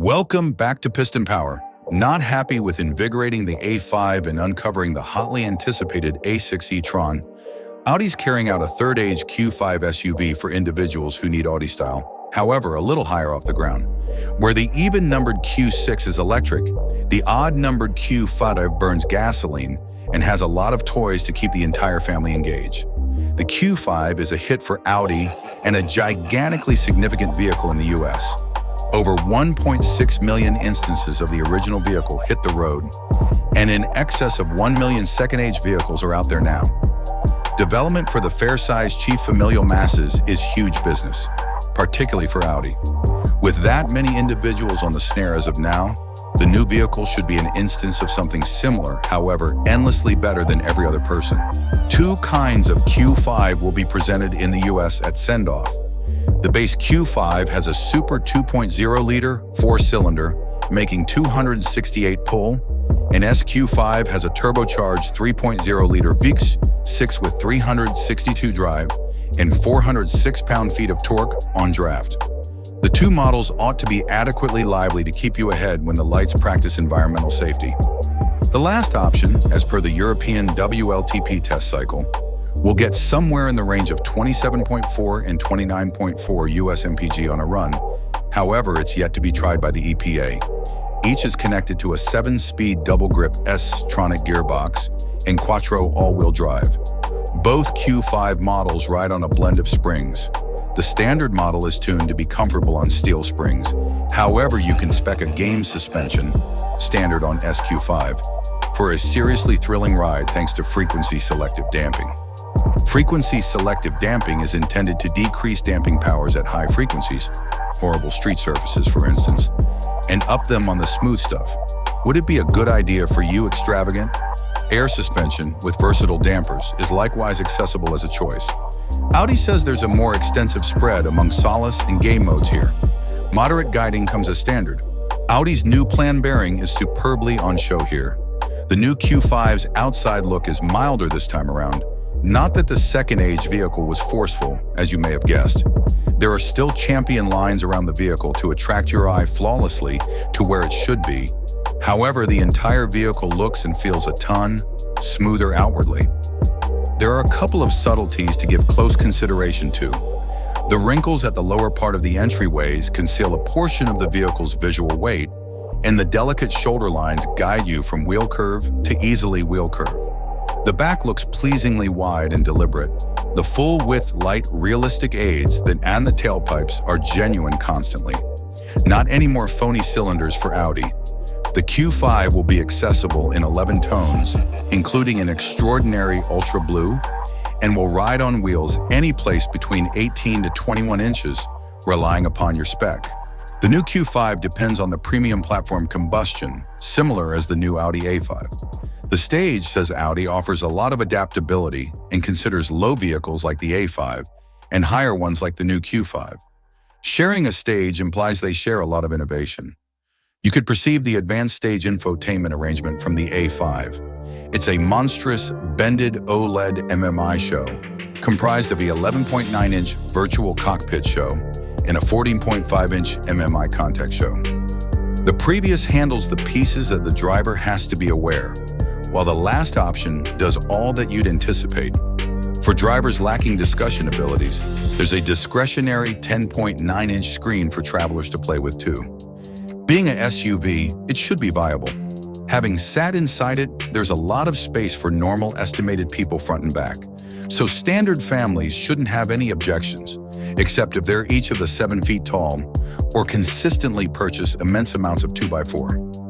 Welcome back to Piston Power. Not happy with invigorating the A5 and uncovering the hotly anticipated A6 e-tron, Audi's carrying out a third-age Q5 SUV for individuals who need Audi style, however a little higher off the ground. Where the even-numbered Q6 is electric, the odd-numbered Q5 burns gasoline and has a lot of toys to keep the entire family engaged. The Q5 is a hit for Audi and a gigantically significant vehicle in the US. Over 1.6 million instances of the original vehicle hit the road, and in excess of 1 million second-age vehicles are out there now. Development for the fair-sized chief familial masses is huge business, particularly for Audi. With that many individuals on the snare as of now, the new vehicle should be an instance of something similar, however, endlessly better than every other person. Two kinds of Q5 will be presented in the US at send-off. The base Q5 has a super 2.0-liter, four-cylinder, making 268 pull, and SQ5 has a turbocharged 3.0-liter V6 with 362 drive and 406 pound-feet of torque on draft. The two models ought to be adequately lively to keep you ahead when the lights practice environmental safety. The last option, as per the European WLTP test cycle, will get somewhere in the range of 27.4 and 29.4 US mpg on a run. However, it's yet to be tried by the EPA. Each is connected to a 7-speed double-grip S-tronic gearbox and quattro all-wheel drive. Both Q5 models ride on a blend of springs. The standard model is tuned to be comfortable on steel springs. However, you can spec a game suspension, standard on SQ5, for a seriously thrilling ride thanks to frequency selective damping. Frequency selective damping is intended to decrease damping powers at high frequencies, horrible street surfaces for instance, and up them on the smooth stuff. Would it be a good idea for you extravagant? Air suspension with versatile dampers is likewise accessible as a choice. Audi says there's a more extensive spread among solace and game modes here. Moderate guiding comes as standard. Audi's new plan bearing is superbly on show here. The new Q5's outside look is milder this time around. Not that the second-age vehicle was forceful, as you may have guessed. There are still champion lines around the vehicle to attract your eye flawlessly to where it should be. However, the entire vehicle looks and feels a ton smoother outwardly. There are a couple of subtleties to give close consideration to. The wrinkles at the lower part of the entryways conceal a portion of the vehicle's visual weight, and the delicate shoulder lines guide you from wheel curve to easily wheel curve. The back looks pleasingly wide and deliberate. The full-width light realistic aids and the tailpipes are genuine constantly. Not any more phony cylinders for Audi. The Q5 will be accessible in 11 tones, including an extraordinary ultra blue, and will ride on wheels any place between 18 to 21 inches, relying upon your spec. The new Q5 depends on the premium platform combustion, similar as the new Audi A5. The stage, says Audi, offers a lot of adaptability and considers low vehicles like the A5 and higher ones like the new Q5. Sharing a stage implies they share a lot of innovation. You could perceive the advanced stage infotainment arrangement from the A5. It's a monstrous, bended OLED MMI show, comprised of the 11.9-inch virtual cockpit show and a 14.5-inch MMI context show. The previous handles the pieces that the driver has to be aware, while the last option does all that you'd anticipate. For drivers lacking discussion abilities, there's a discretionary 10.9-inch screen for travelers to play with too. Being an SUV, it should be viable. Having sat inside it, there's a lot of space for normal estimated people front and back, so standard families shouldn't have any objections, except if they're each of the 7 feet tall or consistently purchase immense amounts of 2x4.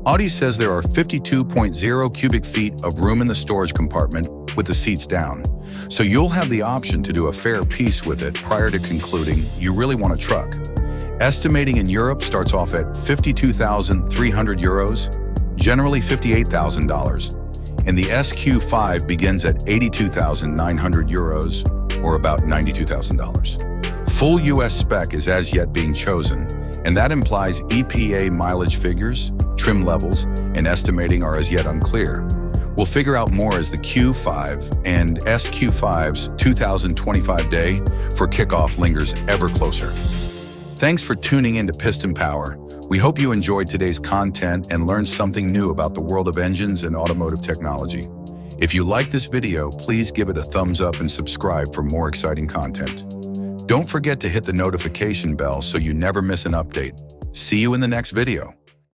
Audi says there are 52.0 cubic feet of room in the storage compartment with the seats down, so you'll have the option to do a fair piece with it prior to concluding you really want a truck. Estimating in Europe starts off at 52,300 euros, generally $58,000, and the SQ5 begins at 82,900 euros, or about $92,000. Full US spec is as yet being chosen, and that implies EPA mileage figures, trim levels, and estimating are as yet unclear. We'll figure out more as the Q5 and SQ5's 2025 day for kickoff lingers ever closer. Thanks for tuning in to Piston Power, We hope you enjoyed today's content and learned something new about the world of engines and automotive technology. If you like this video, please give it a thumbs up and subscribe for more exciting content. Don't forget to hit the notification bell so you never miss an update. See you in the next video.